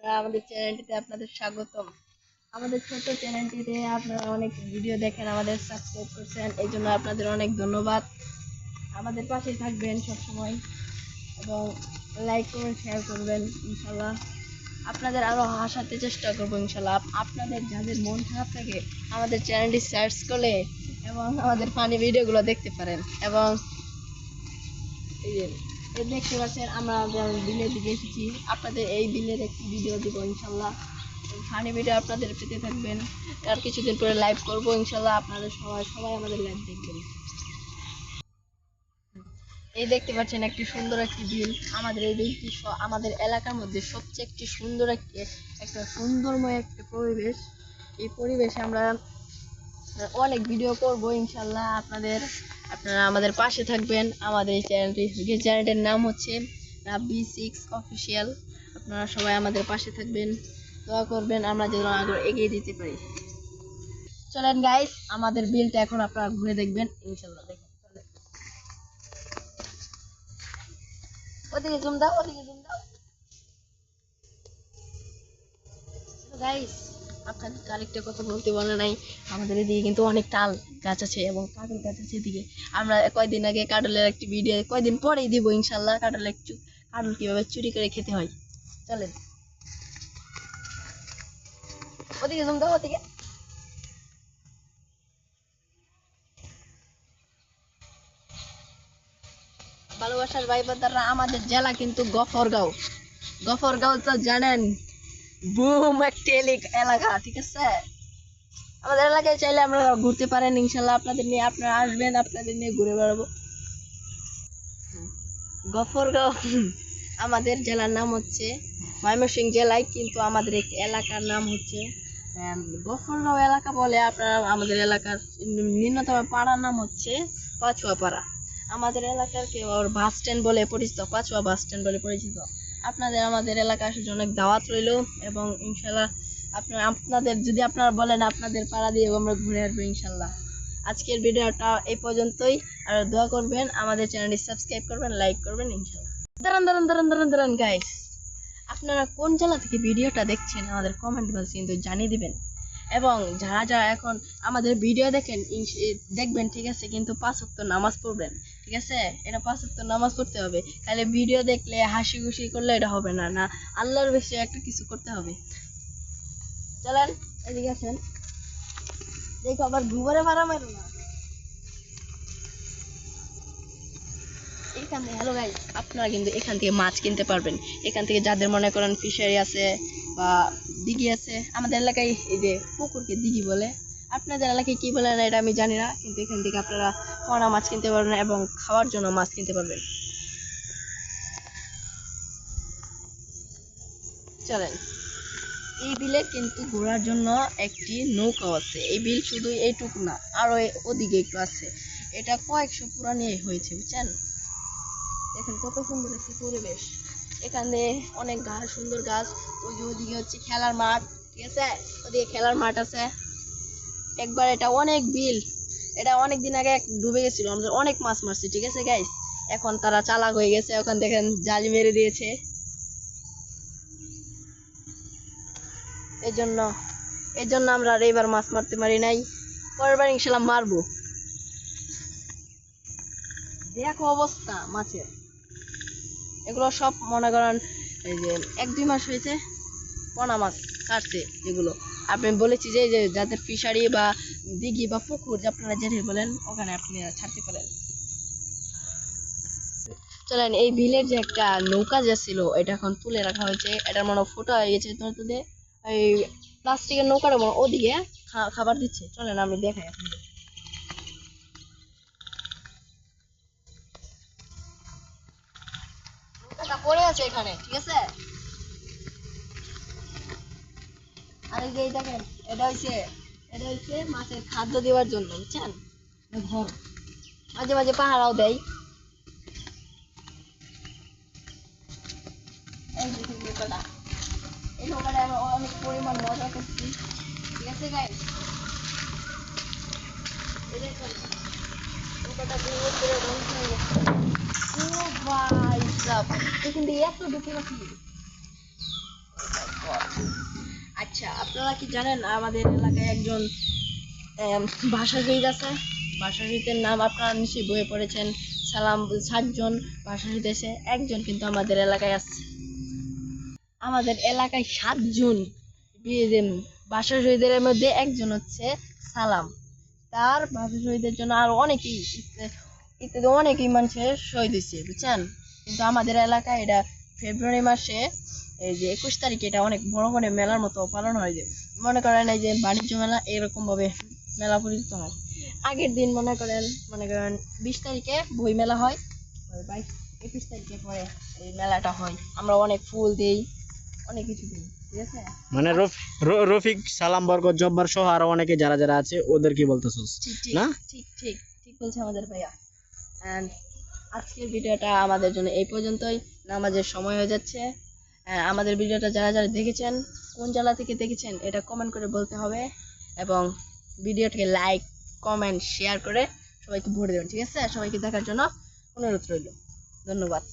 আমাদের চ্যানেলটিতে আপনাদের স্বাগতম। আমাদের ছোট্ট চ্যানেলটিতে আপনারা অনেক ভিডিও দেখেন, আমাদের সাবস্ক্রাইব করছেন, এই জন্য আপনাদের অনেক ধন্যবাদ। আমাদের পাশে থাকবেন সবসময় এবং লাইক করবেন, শেয়ার করবেন। ইনশাল্লাহ আপনাদের আরও হাসাতে চেষ্টা করবো। ইনশাল্লাহ আপনাদের যাদের মন খারাপ থাকে আমাদের চ্যানেলটি সার্চ করলে এবং আমাদের ফানি ভিডিওগুলো দেখতে পারেন। এবং এই যে দেখতে পাচ্ছেন আমরা বিলের দিকে এসেছি, আপনাদের এই বিলের একটি ভিডিও দিব ইনশাল্লাহ। ফানি ভিডিও আপনাদের পেতে থাকবেন। আর কিছুদিন পরে লাইভ করবো ইনশাল্লাহ, আপনাদের সবাই আমাদের লাইভ দেখবেন। এই দেখতে পাচ্ছেন একটি সুন্দর একটি বিল। আমাদের এই বিলটি আমাদের এলাকার মধ্যে সবচেয়ে একটি সুন্দর একটা সুন্দরময় একটা পরিবেশ। এই পরিবেশে আমরা অনেক ভিডিও করব ইনশাল্লাহ। আপনারা আমাদের পাশে থাকবেন। আমাদের এই চ্যানেলটির নাম হচ্ছে রাব্বি 6 অফিসিয়াল। আপনারা সবাই আমাদের পাশে থাকবেন, দোয়া করবেন আমরা যেন আগে এগিয়ে দিতে পারি। চলেন গাইস, আমাদের বিলটা এখন আপনারা ঘুরে দেখবেন ইনশাল্লাহ। দেখেন, ওদিকে জুম দাও, ওদিকে জুম দাও গাইস। আপনাদের আরেকটা কথা বলতে বলে নাই, আমাদের এদিকে কিন্তু অনেক তাল গাছ আছে এবং কাঁঠাল গাছ আছে এদিকে। আমরা কয়দিন আগে কাঁঠালের একটি ভিডিও কয়দিন পরেই দিব ইনশাল্লাহ, কাঁঠাল কিভাবে চুরি করে খেতে হয়। চলেন ওদিকে জুম দাও, ওদিকে। ভালোবাসার ভাই বোনেরা, আমাদের জেলা কিন্তু গফরগাঁও। গফরগাঁও তো জানেন বুম একটি এলাকা, ঠিক আছে। আমাদের এলাকায় চাইলে আপনারা ঘুরতে পারেন ইনশাল্লাহ। আপনাদের নিয়ে আপনারা আসবেন, আপনাদের নিয়ে ঘুরে বেড়াবো। গফরগাঁও আমাদের জেলার নাম হচ্ছে ময়মনসিংহ জেলায়, কিন্তু আমাদের এই এলাকার নাম হচ্ছে গফরগাঁও এলাকা বলে। আপনারা আমাদের এলাকার নিম্নতম পাড়ার নাম হচ্ছে পাঁচুয়া পাড়া। আমাদের এলাকার কেউ বাস স্ট্যান্ড বলে পরিচিত, পাঁচুয়া বাস স্ট্যান্ড বলে পরিচিত। আমাদের এলাকা আসার জন্য অনেক দাওয়াত রইল এবং ইনশাল্লাহ আপনাদের যদি আপনারা বলেন আপনাদের পাড়া দিয়ে আমরা ঘুরে আসবো ইনশাল্লাহ। আজকের ভিডিওটা এই পর্যন্তই। আর দোয়া করবেন, আমাদের চ্যানেলটি সাবস্ক্রাইব করবেন, লাইক করবেন ইনশাল্লাহ। দাঁড়ান গাইস, আপনারা কোন জেলা থেকে ভিডিওটা দেখছেন আমাদের কমেন্ট বক্সে কিন্তু জানিয়ে দিবেন। এবং যারা এখন আমাদের ভিডিও দেখবেন, ঠিক আছে, কিন্তু 5 ওয়াক্ত নামাজ পড়বেন, ঠিক আছে। এটা 5 ওয়াক্ত নামাজ পড়তে হবে। তাহলে ভিডিও দেখলে হাসি খুশি করলে এটা হবে না, না আল্লাহর বেশি একটা কিছু করতে হবে। চলেন এদিকে আসেন, দেখো আবার ঘুরে ভাড়া মারো না এখান থেকে। হ্যালো গাইস, আপনারা কিন্তু এখান থেকে মাছ কিনতে পারবেন। এখান থেকে যাদের মনে করেন ফিশারি আছে বা দিঘি আছে, আমাদের এলাকায় এই যে পুকুরকে দিঘি বলে, আপনাদের এলাকায় কি বলে না এটা আমি জানি না, কিন্তু এখান থেকে আপনারা পোনা মাছ কিনতে পারবেন এবং খাওয়ার জন্য মাছ কিনতে পারবেন। চলেন, এই বিলে কিন্তু ঘোরার জন্য একটি নৌকা আছে। এই বিল শুধু এইটুকু না, আরো ওদিকে একটু আছে। এটা কয়েকশো পুরানি হয়েছে, বুঝছেন। দেখেন কত সুন্দর একটি পরিবেশ। এখানে অনেক গাছ, সুন্দর গাছ। ওই যে ওদিকে হচ্ছে খেলার মাঠ, ঠিক আছে, ওদিকে খেলার মাঠ আছে। একবার এটা অনেক বিল, এটা অনেক দিন আগে ডুবে গেছিল, আমরা অনেক মাছ মারছি, ঠিক আছে গাইস। এখন তারা চালাক হয়ে গেছে, এখন দেখেন জালি মেরে দিয়েছে। এই জন্য আমরা আর এবার মাছ মারতে পারি নাই, পরের বার ইনশাল্লাহ মারবো। দেখো অবস্থা মাছের, এগুলো সব মনে করেন এই যে 1-2 মাস হয়েছে পোনা মাছ ছাড়ছে। এগুলো আপনি বলেছি যে যাদের ফিশারি বা দিঘি বা পুকুর আপনারা যেটা বলেন ওখানে আপনি ছাড়তে পারেন। চলেন, এই বিলের যে একটা নৌকা যে ছিল এটা এখন তুলে রাখা হয়েছে, এটার মনে ফুটো হয়ে গেছে। তোদের এই প্লাস্টিকের নৌকাটা মনে ওদিকে খাবার দিচ্ছে। চলেন আমি দেখাই আপনাদের। নৌকাটা পড়ে আছে এখানে, ঠিক আছে। আর এই যে দেখেন, এটা হচ্ছে মাছের খাদ্য দেওয়ার জন্য, বুঝছেন। ঘর মাঝে মাঝে পাহারাও দেয়। এই দেখুন নৌকাটা, এই নৌকাটা আমরা অনেক পরিমাণ মজা করছি, ঠিক আছে গাইস। এই দেখুন নৌকাটা ধীরে ধীরে ধ্বংস হয়ে গেছে। ও ভাই সাব, এখান থেকে এত ঢুকে গেছি। আচ্ছা, আপনারা কি জানেন আমাদের এলাকায় একজন ভাষা শহীদ আছে? ভাষা শহীদের নাম আপনারা নিশ্চয়ই বইয়ে পড়েছেন। সালাম 7 জন ভাষা শহীদ এসে একজন কিন্তু আমাদের এলাকায় আছে। আমাদের এলাকায় 7 জন ভাষা শহীদের মধ্যে একজন হচ্ছে সালাম। তার ভাষা শহীদের জন্য আরো অনেকেই ইত্যাদি অনেকেই মানুষের শহীদ হয়েছে, বুঝছেন? কিন্তু আমাদের এলাকায় এটা ফেব্রুয়ারি মাসে এই যে 21 তারিখে এটা অনেক বড় করে মেলার মতো পালন হয়। যে মনে করেন এই যে বাণিজ্য মেলা এরকম ভাবে মেলা পরিচিত হয়। আগের দিন মনে করেন 20 তারিখে বই মেলা হয়, 22 21 তারিখে পরে এই মেলাটা হয়। আমরা অনেক ফুল দিই, অনেক কিছু দিই, ঠিক আছে? মানে রফিক, সালাম, বরকত, জব্বার সহ আরো অনেকে যারা যারা আছে ওদের কি বলতেছস ঠিক ঠিক না? ঠিক ঠিক ঠিক বলছে আমাদের ভাইয়া। অ্যান্ড আজকের ভিডিওটা আমাদের জন্য এই পর্যন্তই। নামাজের সময় হয়ে যাচ্ছে। আমাদের ভিডিওটা যারা যারা দেখেছেন, কোন জেলা থেকে দেখেছেন এটা কমেন্ট করে বলতে হবে, এবং ভিডিওটাকে লাইক কমেন্ট শেয়ার করে সবাইকে ভরে দেবেন, ঠিক আছে? সবাইকে দেখার জন্য অনুরোধ রইল। ধন্যবাদ।